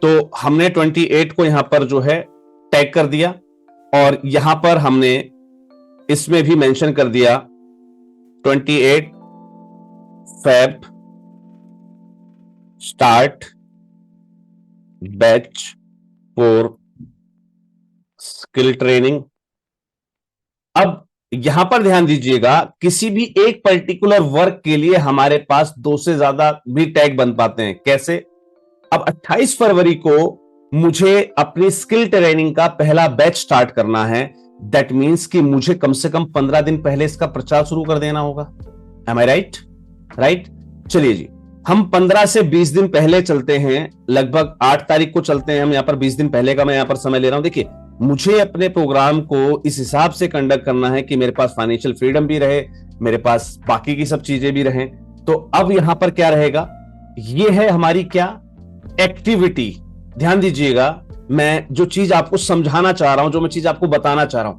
तो हमने 28 को यहां पर जो है टैग कर दिया और यहां पर हमने इसमें भी मेंशन कर दिया 28 Feb start batch for skill training. अब यहां पर ध्यान दीजिएगा, किसी भी एक पर्टिकुलर वर्क के लिए हमारे पास 2 से ज्यादा भी टैग बन पाते हैं। कैसे? अब 28 फरवरी को मुझे अपनी स्किल ट्रेनिंग का पहला बैच स्टार्ट करना है। दैट मींस कि मुझे कम से कम 15 दिन पहले इसका प्रचार शुरू कर देना होगा। एम आई राइट? राइट। चलिए जी, हम 15 से 20 दिन पहले चलते हैं, लगभग 8 तारीख को चलते हैं हम। यहां पर 20 दिन पहले का मैं यहां पर समय ले रहा हूं। देखिए, मुझे अपने प्रोग्राम को इस हिसाब से कंडक्ट करना है कि मेरे पास फाइनेंशियल फ्रीडम भी रहे, मेरे पास बाकी की सब चीजें भी रहें। तो अब यहां पर क्या रहेगा, ये है हमारी क्या एक्टिविटी। ध्यान दीजिएगा, मैं जो चीज आपको समझाना चाह रहा हूं, जो मैं चीज आपको बताना चाह रहा हूं,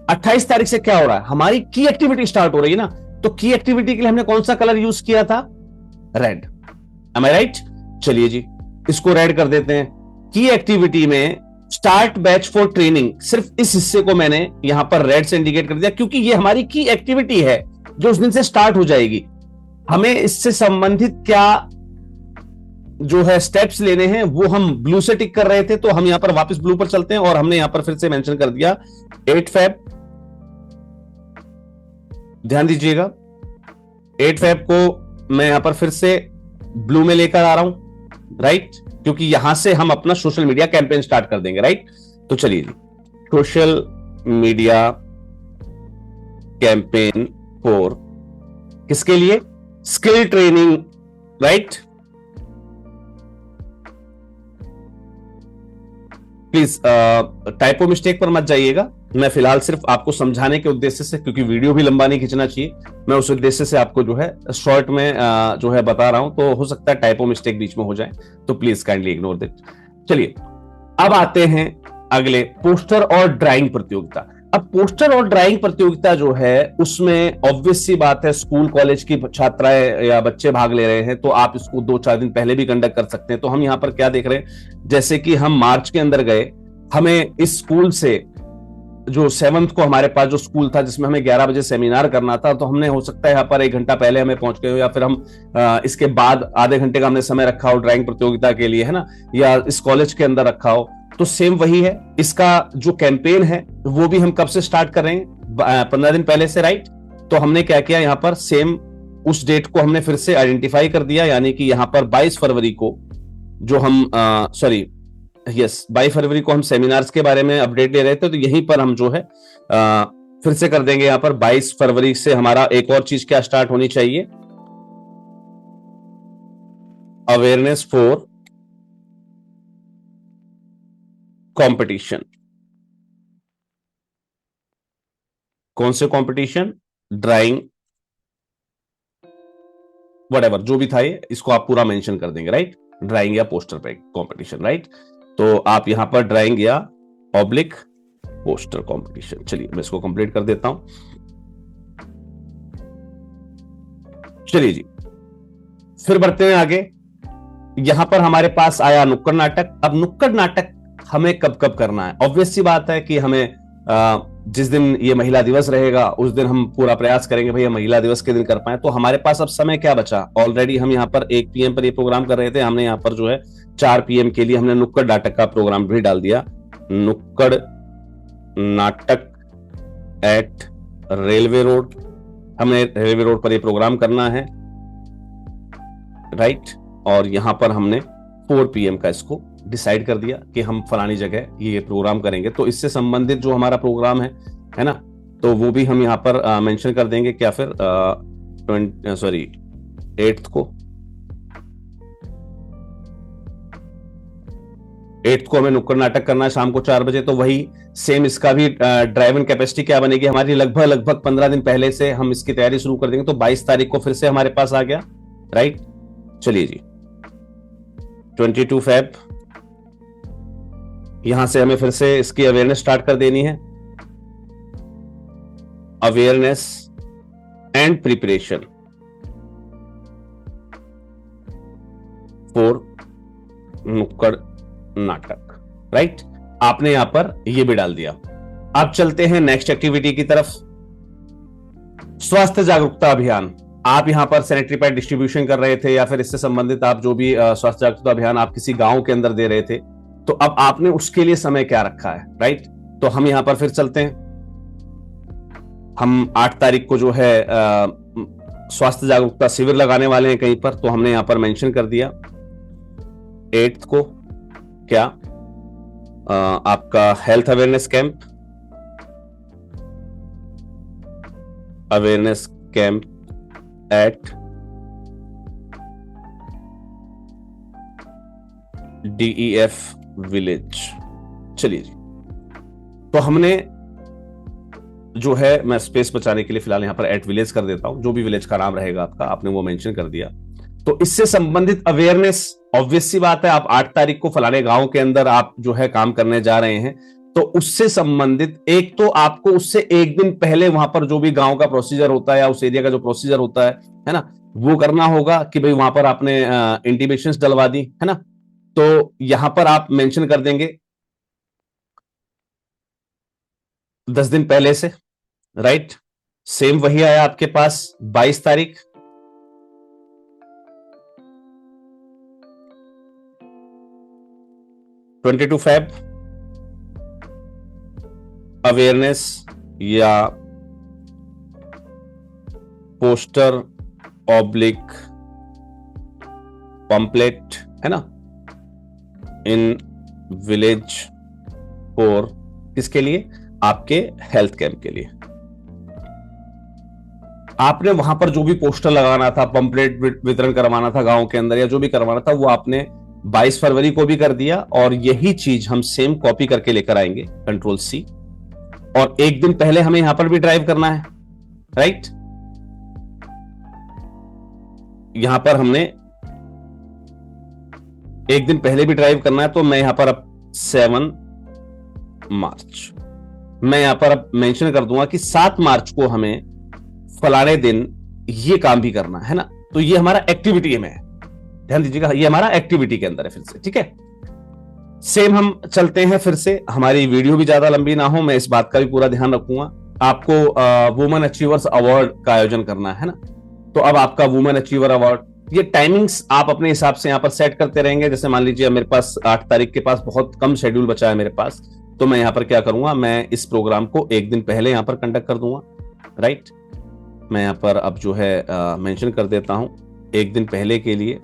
28 तारीख से क्या हो रहा है, हमारी की एक्टिविटी स्टार्ट हो रही है ना। तो की एक्टिविटी के लिए हमने कौन सा कलर यूज किया था? रेड। एम आई राइट? चलिए जी, इसको रेड कर देते हैं। की एक्टिविटी में स्टार्ट बैच फॉर ट्रेनिंग, सिर्फ इस हिस्से को मैंने यहां पर रेड से इंडिकेट कर दिया, क्योंकि ये हमारी की एक्टिविटी है जो उस दिन से स्टार्ट हो जाएगी। हमें इससे संबंधित क्या जो है स्टेप्स लेने हैं वो हम ब्लू से टिक कर रहे थे, तो हम यहां पर वापस ब्लू पर चलते हैं और हमने यहां पर फिर से मेंशन कर दिया 8 फेब। ध्यान दीजिएगा, 8 फेब को मैं यहां पर फिर से ब्लू में लेकर आ रहा हूं, राइट, क्योंकि यहां से हम अपना सोशल मीडिया कैंपेन स्टार्ट कर देंगे, राइट। तो चलिए जी, सोशल मीडिया कैंपेन फॉर किसके लिए? Skill training, right. Please typo mistake पर मत जाइएगा। मैं फिलहाल सिर्फ आपको समझाने के उद्देश्य से, क्योंकि वीडियो भी लंबा नहीं खींचना चाहिए, मैं उस उद्देश्य से आपको जो है शॉर्ट में जो है बता रहा हूं। तो हो सकता है टाइपो मिस्टेक बीच में हो जाए, तो प्लीज काइंडली इग्नोर दैट। चलिए, अब आते हैं अगले, पोस्टर और ड्राइंग प्रतियोगिता। अब पोस्टर और ड्राइंग प्रतियोगिता जो है उसमें ऑब्वियस सी बात है, स्कूल कॉलेज की छात्राएं या बच्चे भाग ले रहे हैं, तो आप इसको 2-4 दिन पहले भी कंडक्ट कर सकते हैं। तो हम यहां पर क्या देख रहे हैं, जैसे कि हम मार्च के अंदर गए, हमें इस स्कूल से जो 7th को हमारे पास जो स्कूल था जिसमें हमें 11 बजे सेमिनार करना था, तो हमने हो सकता है यहाँ पर 1 घंटा पहले हमें पहुंच गए हो, या फिर हम इसके बाद आधे घंटे का हमने समय रखा हो ड्राइंग प्रतियोगिता के लिए, है ना, या इस कॉलेज के अंदर रखा हो। तो सेम वही है, इसका जो कैंपेन है वो भी हम कब से स्टार्ट कर रहे हैं? 15 दिन पहले से, राइट। तो हमने क्या किया, यहाँ पर सेम उस डेट को हमने फिर से आइडेंटिफाई कर दिया, यानी कि यहाँ पर 22 फरवरी को जो हम 22 फरवरी को हम सेमिनार्स के बारे में अपडेट ले रहे थे, तो यहीं पर हम जो है फिर से कर देंगे। यहां पर 22 फरवरी से हमारा एक और चीज क्या स्टार्ट होनी चाहिए, अवेयरनेस फॉर कंपटीशन। कौन से कंपटीशन? ड्राइंग, व्हाटएवर जो भी था ये, इसको आप पूरा मेंशन कर देंगे, राइट। ड्राइंग या पोस्टर पे कंपटीशन, राइट। तो आप यहां पर ड्राइंग या ऑब्लिक पोस्टर कंपटीशन। चलिए मैं इसको कंप्लीट कर देता हूं। चलिए जी, फिर बढ़ते हैं आगे। यहां पर हमारे पास आया नुक्कड़ नाटक। अब नुक्कड़ नाटक हमें कब कब करना है? ऑब्वियस सी बात है कि हमें जिस दिन ये महिला दिवस रहेगा उस दिन हम पूरा प्रयास करेंगे भैया महिला दिवस के दिन कर पाए। तो हमारे पास अब समय क्या बचा? ऑलरेडी हम यहाँ पर 1 PM पर ये प्रोग्राम कर रहे थे, हमने यहाँ पर जो है 4 PM के लिए हमने नुक्कड़ नाटक का प्रोग्राम भी डाल दिया। नुक्कड़ नाटक एट रेलवे रोड, हमें रेलवे रोड पर ये प्रोग्राम करना है, राइट। और यहां पर हमने 4 PM का इसको डिसाइड कर दिया कि हम फलानी जगह ये प्रोग्राम करेंगे। तो इससे संबंधित जो हमारा प्रोग्राम है ना, तो वो भी हम यहाँ पर मेंशन कर देंगे। क्या फिर 8th को हमें नुक्कड़ नाटक करना है शाम को 4 बजे। तो वही सेम इसका भी ड्राइव इन कैपेसिटी क्या बनेगी हमारी, लगभग 15 दिन पहले से हम इसकी तैयारी शुरू कर देंगे। तो 22 तारीख को फिर से हमारे पास आ गया, राइट। चलिए जी, 22 फेब, यहां से हमें फिर से इसकी अवेयरनेस स्टार्ट कर देनी है। अवेयरनेस एंड प्रिपरेशन फॉर नुक्कड़ नाटक, राइट। आपने यहां पर ये भी डाल दिया। अब चलते हैं नेक्स्ट एक्टिविटी की तरफ। स्वास्थ्य जागरूकता अभियान। आप यहां पर सैनिटरी पैड डिस्ट्रीब्यूशन कर रहे थे या फिर इससे संबंधित आप जो भी स्वास्थ्य जागरूकता अभियान आप किसी गांव के अंदर दे रहे थे, तो अब आपने उसके लिए समय क्या रखा है, राइट। तो हम यहां पर फिर चलते हैं। हम 8 तारीख को जो है स्वास्थ्य जागरूकता शिविर लगाने वाले हैं कहीं पर, तो हमने यहां पर मेंशन कर दिया। 8 को क्या आपका health awareness camp, awareness camp at DEF village. चलिए जी, तो हमने जो है, मैं स्पेस बचाने के लिए फिलहाल यहां पर एट विलेज कर देता हूं, जो भी विलेज का नाम रहेगा आपका, आपने वो मेंशन कर दिया। तो इससे संबंधित अवेयरनेस, ऑब्वियस सी बात है, आप 8 तारीख को फलाने गांव के अंदर आप जो है काम करने जा रहे हैं, तो उससे संबंधित एक तो आपको उससे एक दिन पहले वहां पर जो भी गांव का प्रोसीजर होता है या उस एरिया का जो प्रोसीजर होता है ना, वो करना होगा कि भाई वहां पर आपने इंटीमेशंस डलवा दी, है ना। तो यहां पर आप मेंशन कर देंगे 10 दिन पहले से, राइट। सेम वही आया आपके पास 22 तारीख, 22 फेब, अवेयरनेस या पोस्टर ऑब्लिक पंपलेट, है ना, इन विलेज फॉर, किसके लिए, आपके हेल्थ कैंप के लिए। आपने वहां पर जो भी पोस्टर लगाना था, पंपलेट वितरण करवाना था गांव के अंदर या जो भी करवाना था, वो आपने 22 फरवरी को भी कर दिया, और यही चीज हम सेम कॉपी करके लेकर आएंगे, कंट्रोल C, और एक दिन पहले हमें यहां पर भी ड्राइव करना है, राइट। यहां पर हमने एक दिन पहले भी ड्राइव करना है, तो मैं यहां पर अब 7 मार्च, मैं यहां पर अब मेंशन कर दूंगा कि 7 मार्च को हमें फलाने दिन ये काम भी करना है ना। तो ये हमारा एक्टिविटी में है, ध्यान दीजिएगा, ये हमारा एक्टिविटी के अंदर है फिर से, ठीक है। सेम हम चलते हैं फिर से, हमारी वीडियो भी ज्यादा लंबी ना हो, मैं इस बात का भी पूरा ध्यान रखूंगा। आपको वुमेन अचीवर्स अवार्ड का आयोजन करना है ना, तो अब आपका वुमेन अचीवर अवार्ड, ये टाइमिंग्स आप अपने हिसाब से यहां पर सेट करते रहेंगे। जैसे मान लीजिए मेरे पास 8 तारीख के पास बहुत कम शेड्यूल बचा है मेरे पास, तो मैं यहां पर क्या करूंगा, मैं इस प्रोग्राम को एक दिन पहले यहां पर कंडक्ट कर दूंगा, राइट। मैं यहां पर अब जो है मेंशन कर देता हूं एक दिन पहले के लिए,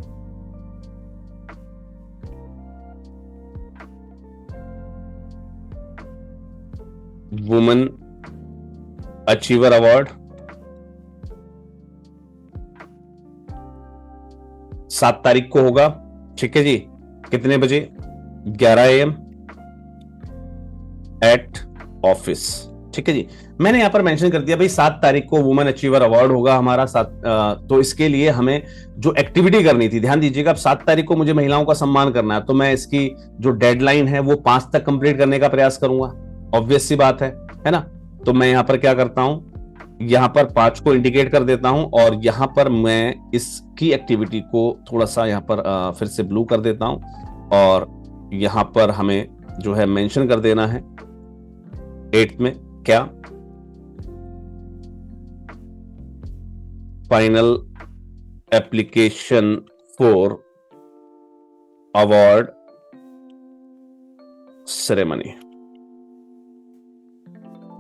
वुमेन अचीवर अवार्ड 7 तारीख को होगा, ठीक है जी। कितने बजे, 11 AM एट ऑफिस, ठीक है जी। मैंने यहां पर मेंशन कर दिया भाई 7 तारीख को वुमेन अचीवर अवार्ड होगा हमारा तो इसके लिए हमें जो एक्टिविटी करनी थी, ध्यान दीजिएगा, अब 7 तारीख को मुझे महिलाओं का सम्मान करना है, तो मैं इसकी जो डेडलाइन है वो 5 तक कंप्लीट करने का प्रयास करूंगा, ऑब्वियस सी बात है ना। तो मैं यहां पर क्या करता हूं, यहां पर 5 को इंडिकेट कर देता हूं, और यहां पर मैं इसकी एक्टिविटी को थोड़ा सा यहां पर फिर से ब्लू कर देता हूं, और यहां पर हमें जो है मेंशन कर देना है 8 में क्या, final application for award ceremony.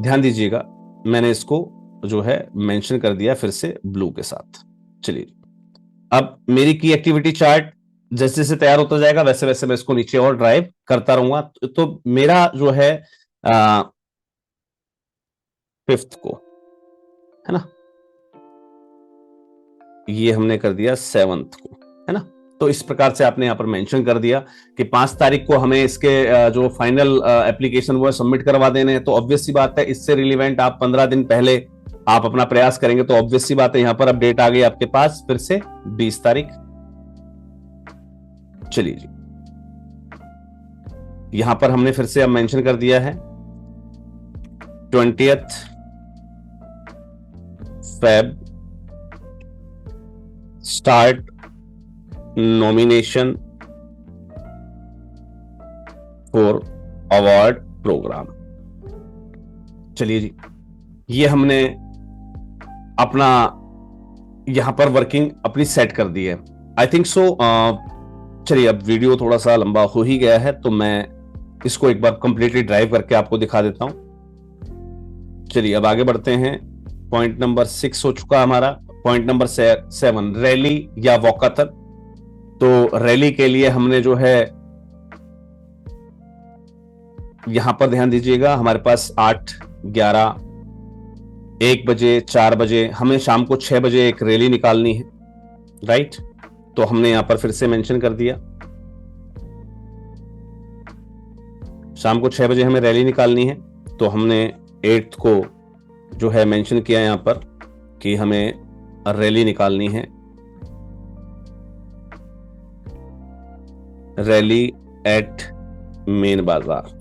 ध्यान दीजिएगा, मैंने इसको जो है मेंशन कर दिया फिर से ब्लू के साथ। चलिए, अब मेरी की एक्टिविटी चार्ट जैसे जैसे तैयार होता जाएगा वैसे वैसे मैं इसको नीचे और ड्राइव करता रहूंगा। तो मेरा जो है 5th को, है ना, ये हमने कर दिया 7th को, है ना। तो इस प्रकार से आपने यहां पर मेंशन कर दिया कि 5 तारीख को हमें इसके जो फाइनल एप्लीकेशन वो सबमिट करवा देने हैं। तो ऑब्वियस सी बात है, इससे रिलेवेंट आप 15 दिन पहले आप अपना प्रयास करेंगे, तो ऑब्वियस सी बात है यहां पर अपडेट आ गई आपके पास फिर से 20 तारीख। चलिए जी, यहां पर हमने फिर से अब मेंशन कर दिया है 20th Feb start nomination for award program. चलिए जी, ये हमने अपना यहां पर वर्किंग अपनी सेट कर दी है, आई थिंक सो। चलिए, अब वीडियो थोड़ा सा लंबा हो ही गया है, तो मैं इसको एक बार कंप्लीटली ड्राइव करके आपको दिखा देता हूं। चलिए, अब आगे बढ़ते हैं। पॉइंट नंबर 6 हो चुका हमारा। पॉइंट नंबर 7, रैली या वॉकाथन। तो रैली के लिए हमने जो है, यहां पर ध्यान दीजिएगा, हमारे पास 8, 11, 1 बजे, 4 बजे, हमें शाम को 6 बजे एक रैली निकालनी है, राइट। तो हमने यहां पर फिर से मेंशन कर दिया, शाम को 6 बजे हमें रैली निकालनी है। तो हमने 8 को जो है मेंशन किया यहां पर कि हमें रैली निकालनी है, रैली एट मेन बाजार।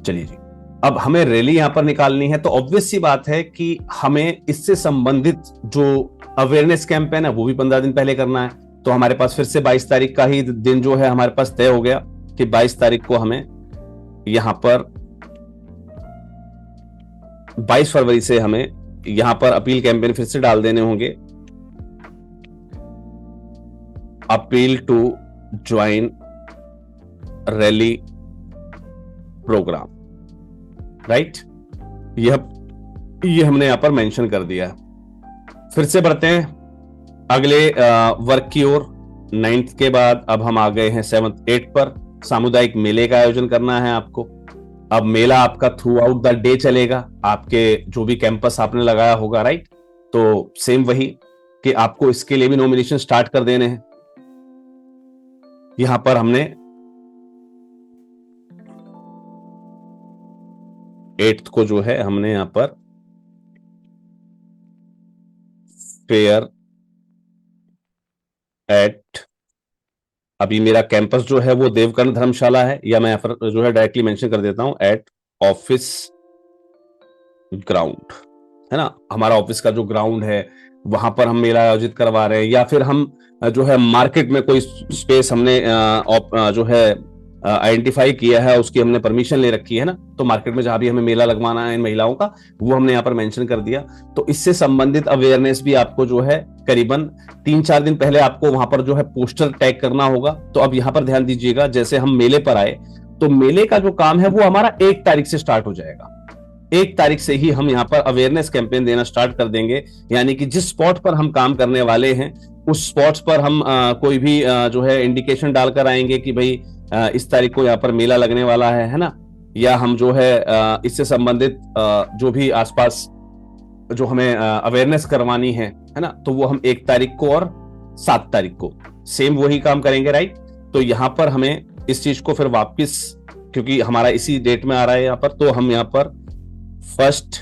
चलिए जी, अब हमें रैली यहां पर निकालनी है, तो ऑब्वियस सी बात है कि हमें इससे संबंधित जो अवेयरनेस कैंपेन है वो भी 15 दिन पहले करना है। तो हमारे पास फिर से 22 तारीख का ही दिन जो है हमारे पास तय हो गया कि 22 तारीख को हमें यहां पर 22 फरवरी से हमें यहां पर अपील कैंपेन फिर से डाल देने होंगे। Appeal to join rally program, right. ये हमने यहां पर मेंशन कर दिया है। फिर से बढ़ते हैं अगले वर्क की ओर। 9th के बाद अब हम आ गए हैं 7th 8th पर। सामुदायिक मेले का आयोजन करना है आपको। अब मेला आपका थ्रू आउट द डे चलेगा, आपके जो भी कैंपस आपने लगाया होगा, राइट। तो सेम वही कि आपको इसके लिए भी नॉमिनेशन स्टार्ट कर देने हैं। यहां पर हमने 8th को जो है हमने यहां पर फेयर एट, अभी मेरा कैंपस जो है वो देवकर्ण धर्मशाला है, या मैं यहां पर जो है डायरेक्टली मेंशन कर देता हूं, एट ऑफिस ग्राउंड, है ना। हमारा ऑफिस का जो ग्राउंड है वहां पर हम मेला आयोजित करवा रहे हैं, या फिर हम जो है मार्केट में कोई स्पेस हमने जो है आइडेंटिफाई किया है, उसकी हमने परमिशन ले रखी है ना। तो मार्केट में जहां भी हमें मेला लगवाना है इन महिलाओं का, वो हमने यहाँ पर मेंशन कर दिया। तो इससे संबंधित अवेयरनेस भी आपको जो है करीबन 3-4 दिन पहले आपको वहां पर जो है पोस्टर टैग करना होगा। तो अब यहाँ पर ध्यान दीजिएगा, जैसे हम मेले पर आए, तो मेले का जो काम है वो हमारा 1 तारीख से स्टार्ट हो जाएगा। 1 तारीख से ही हम यहाँ पर अवेयरनेस कैंपेन देना स्टार्ट कर देंगे। यानी कि जिस स्पॉट पर हम काम करने वाले हैं, उस स्पॉट्स पर हम कोई भी जो है इंडिकेशन डालकर आएंगे कि भाई इस तारीख को यहाँ पर मेला लगने वाला है ना। या हम जो है इससे संबंधित जो भी आसपास जो हमें अवेयरनेस करवानी है ना, तो वो हम 1 तारीख को और 7 तारीख को सेम वही काम करेंगे, राइट। तो यहाँ पर हमें इस चीज को फिर वापस, क्योंकि हमारा इसी डेट में आ रहा है यहाँ पर, तो हम यहाँ पर 1st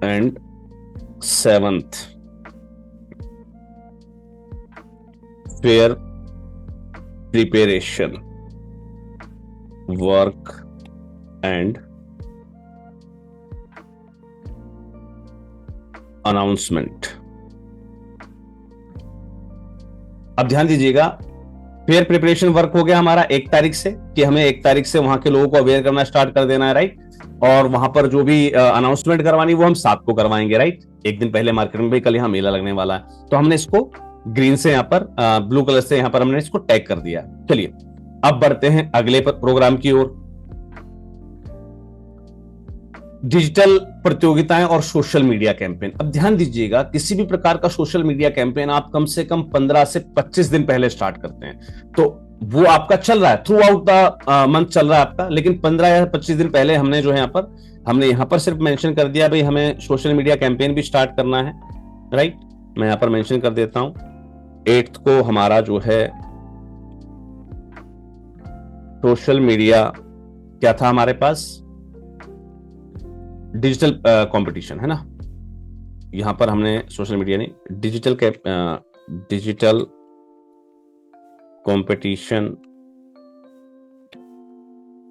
and 7th fair preparation work and announcement. अब ध्यान दीजिएगा, फेयर प्रिपरेशन वर्क हो गया हमारा 1 तारीख से, कि हमें 1 तारीख से वहां के लोगों को अवेयर करना स्टार्ट कर देना है, राइट। और वहां पर जो भी अनाउंसमेंट करवानी वो हम 7 को करवाएंगे, राइट। 1 दिन पहले मार्केट में भाई कल यहाँ मेला लगने वाला है, तो हमने इसको ग्रीन से यहाँ पर ब्लू कलर से यहाँ पर हमने इसको टैग कर दिया। चलिए, अब बढ़ते हैं अगले प्रोग्राम की ओर। डिजिटल प्रतियोगिताएं और सोशल मीडिया कैंपेन। अब ध्यान दीजिएगा, किसी भी प्रकार का सोशल मीडिया कैंपेन आप कम से कम 15 से 25 दिन पहले स्टार्ट करते हैं। तो वो आपका चल रहा है, थ्रू आउट द मंथ चल रहा है आपका, लेकिन 15 या 25 दिन पहले हमने जो है यहाँ पर सिर्फ मेंशन कर दिया भाई हमें सोशल मीडिया कैंपेन भी स्टार्ट करना है, राइट। मैं यहां पर मेंशन कर देता हूं, 8th को हमारा जो है सोशल मीडिया क्या था हमारे पास, डिजिटल कंपटीशन, है ना। यहां पर हमने सोशल मीडिया नहीं, डिजिटल कंपटीशन